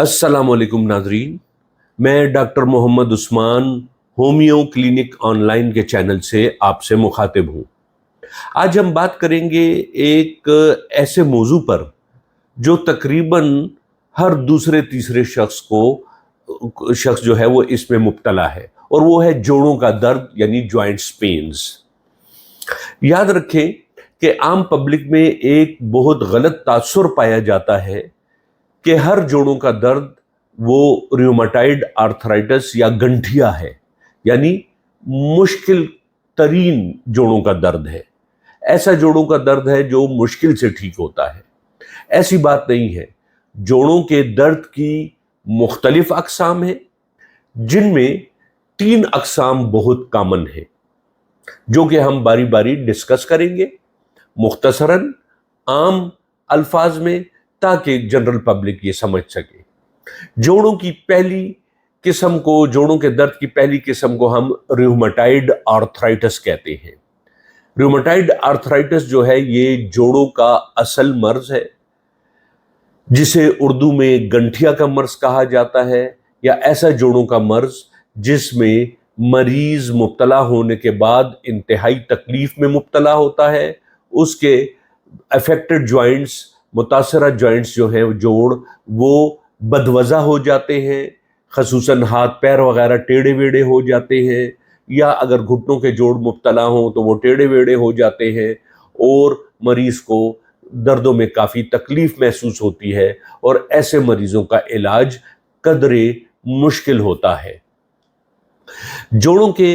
अस्सलाम वालेकुम नाजरीन, मैं doctor Mohammad Usman homeo clinic online के चैनल से आपसे मुखातिब हूँ। आज हम बात करेंगे एक ऐसे मौजू पर जो तकरीबन हर दूसरे तीसरे शख्स जो है वो इसमें मुब्तला है, और वो है जोड़ों का दर्द यानी जॉइंट्स पेन्स। याद रखें कि आम पब्लिक में एक बहुत गलत तासुर पाया जाता है कि हर जोड़ों का दर्द वो रूमेटाइड आर्थराइटिस या गंठिया है, यानी मुश्किल तरीन जोड़ों का दर्द है। ऐसा जोड़ों का दर्द है जो मुश्किल से ठीक होता है। ऐसी बात नहीं है। जोड़ों के दर्द की मुख्तलिफ अक़साम है, जिनमें 3 अक़साम बहुत कॉमन है, जो कि हम बारी बारी डिस्कस करेंगे मुख्तसरन आम अल्फाज में, ताकि जनरल पब्लिक ये समझ सके। जोड़ों के दर्द की पहली किस्म को हम रूमेटाइड आर्थराइटिस कहते हैं। रूमेटाइड आर्थराइटिस जो है ये जोड़ों का असल मर्ज है, जिसे उर्दू में गंठिया का मर्ज कहा जाता है, या ऐसा जोड़ों का मर्ज जिसमें मरीज मुब्तला होने के बाद इंतहाई तकलीफ में मुब्तला होता है। उसके अफेक्टेड जॉइंट्स, मुतासरा जॉइंट्स जो हैं जोड़, वो बदवज़ा हो जाते हैं, खसूसन हाथ पैर वगैरह टेढ़े वेढ़े हो जाते हैं, या अगर घुटनों के जोड़ मुब्तला हों तो वो टेढ़े वेढ़े हो जाते हैं, और मरीज को दर्दों में काफ़ी तकलीफ महसूस होती है, और ऐसे मरीजों का इलाज कदरे मुश्किल होता है। जोड़ों के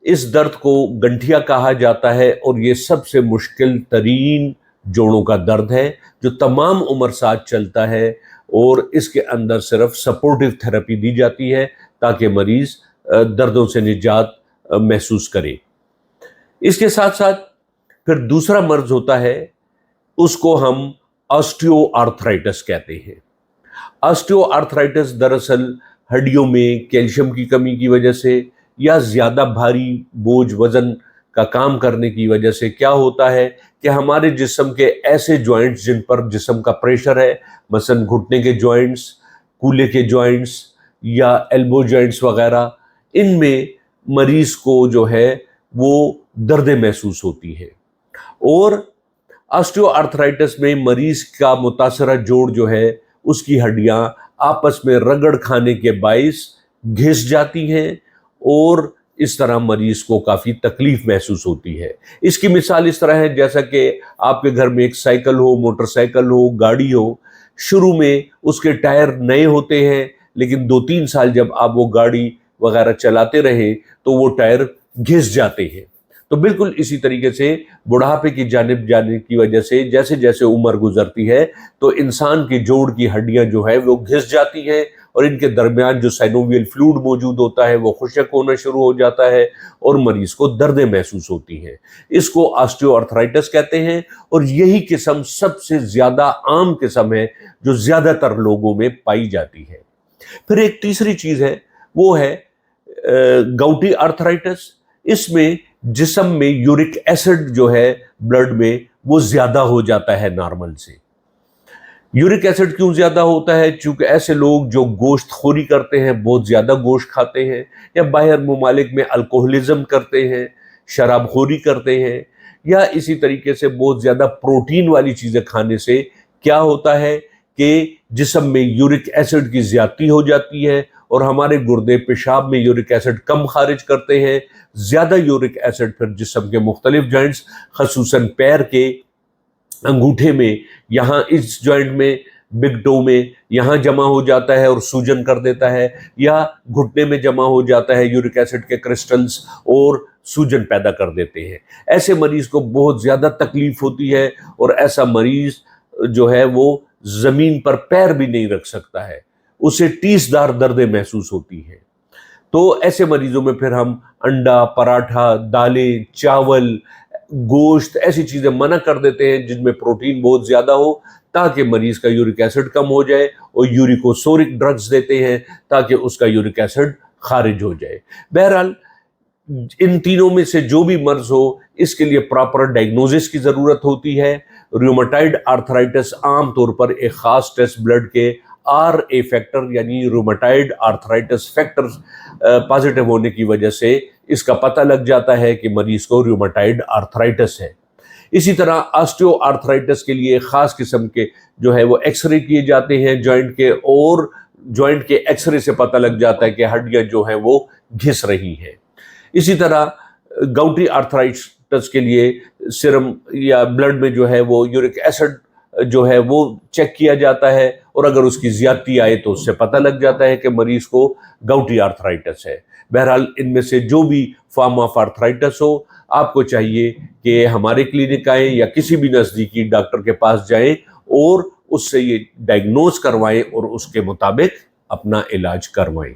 इस दर्द को गंठिया कहा जाता है, और ये सबसे मुश्किल तरीन जोड़ों का दर्द है जो तमाम उम्र साथ चलता है, और इसके अंदर सिर्फ सपोर्टिव थेरेपी दी जाती है ताकि मरीज दर्दों से निजात महसूस करे। इसके साथ साथ फिर दूसरा मर्ज होता है, उसको हम ऑस्टियोआर्थराइटिस कहते हैं। ऑस्टियोआर्थराइटिस दरअसल हड्डियों में कैल्शियम की कमी की वजह से या ज़्यादा भारी बोझ वज़न का काम करने की वजह से क्या होता है कि हमारे जिस्म के ऐसे जॉइंट्स जिन पर जिस्म का प्रेशर है, मसलन घुटने के जॉइंट्स, कूल्हे के जॉइंट्स या एल्बो जॉइंट्स वगैरह, इनमें मरीज को जो है वो दर्दें महसूस होती है। और ऑस्टियोआर्थराइटिस में मरीज का मुतासरा जोड़ जो है उसकी हड्डियां आपस में रगड़ खाने के बाइस घिस जाती हैं, और इस तरह मरीज को काफ़ी तकलीफ महसूस होती है। इसकी मिसाल इस तरह है जैसा कि आपके घर में एक साइकिल हो, मोटरसाइकिल हो, गाड़ी हो। शुरू में उसके टायर नए होते हैं, लेकिन 2-3 साल जब आप वो गाड़ी वगैरह चलाते रहे तो वो टायर घिस जाते हैं। तो बिल्कुल इसी तरीके से बुढ़ापे की जानिब जाने की वजह से जैसे जैसे उम्र गुजरती है तो इंसान के जोड़ की हड्डियां जो है वो घिस जाती हैं, और इनके दरमियान जो साइनोवियल फ्लूइड मौजूद होता है वो खुशक होना शुरू हो जाता है, और मरीज को दर्दें महसूस होती हैं। इसको ऑस्टियोआर्थराइटिस कहते हैं, और यही किस्म सबसे ज़्यादा आम किस्म है जो ज़्यादातर लोगों में पाई जाती है। फिर एक तीसरी चीज़ है, वो है गाउटी आर्थराइटिस। इसमें जिस्म में यूरिक एसिड जो है ब्लड में वो ज़्यादा हो जाता है नॉर्मल से। यूरिक एसिड क्यों ज़्यादा होता है? चूँकि ऐसे लोग जो गोश्त खोरी करते हैं, बहुत ज़्यादा गोश्त खाते हैं, या बाहर ममालिक में अल्कोहलिज्म करते हैं, शराब खोरी करते हैं, या इसी तरीके से बहुत ज़्यादा प्रोटीन वाली चीज़ें खाने से क्या होता है कि जिस्म में यूरिक एसिड की ज़्यादती हो जाती है, और हमारे गुर्दे पेशाब में यूरिक एसिड कम खारिज करते हैं। ज़्यादा यूरिक एसिड फिर जिस्म के मुख्तलिफ जॉइंट्स, खसूसन पैर के अंगूठे में, यहाँ इस जॉइंट में, बिग टो में यहाँ जमा हो जाता है और सूजन कर देता है, या घुटने में जमा हो जाता है यूरिक एसिड के क्रिस्टल्स और सूजन पैदा कर देते हैं। ऐसे मरीज को बहुत ज़्यादा तकलीफ होती है, और ऐसा मरीज जो है वो ज़मीन पर पैर भी नहीं रख सकता है, उसे टीसदार दर्दें महसूस होती हैं। तो ऐसे मरीजों में फिर हम अंडा, पराठा, दालें, चावल, गोश्त, ऐसी चीज़ें मना कर देते हैं जिनमें प्रोटीन बहुत ज़्यादा हो, ताकि मरीज़ का यूरिक एसिड कम हो जाए, और यूरिकोसोरिक ड्रग्स देते हैं ताकि उसका यूरिक एसिड खारिज हो जाए। बहरहाल इन तीनों में से जो भी मर्ज हो, इसके लिए प्रॉपर डायग्नोसिस की ज़रूरत होती है। रूमेटाइड आर्थराइटिस आम तौर पर एक ख़ास टेस्ट ब्लड के RA فیکٹر یعنی رومٹائڈ آرتھرائٹس فیکٹر پازیٹیو ہونے کی وجہ سے اس کا پتہ لگ جاتا ہے کہ مریض کو رومٹائڈ آرتھرائٹس ہے۔ اسی طرح آسٹیو آرتھرائٹس کے لیے خاص قسم کے جو ہے وہ ایکس رے کیے جاتے ہیں جوائنٹ کے، اور جوائنٹ کے ایکس رے سے پتہ لگ جاتا ہے کہ ہڈیاں جو ہیں وہ گھس رہی ہیں۔ اسی طرح گاؤٹی آرتھرائٹس کے لیے سیرم یا بلڈ میں جو ہے وہ یورک ایسڈ جو ہے وہ چیک کیا جاتا ہے، اور اگر اس کی زیادتی آئے تو اس سے پتہ لگ جاتا ہے کہ مریض کو گاؤٹی آرتھرائٹس ہے۔ بہرحال ان میں سے جو بھی فارم آف آرتھرائٹس ہو، آپ کو چاہیے کہ ہمارے کلینک آئیں یا کسی بھی نزدیکی ڈاکٹر کے پاس جائیں اور اس سے یہ ڈائگنوز کروائیں اور اس کے مطابق اپنا علاج کروائیں۔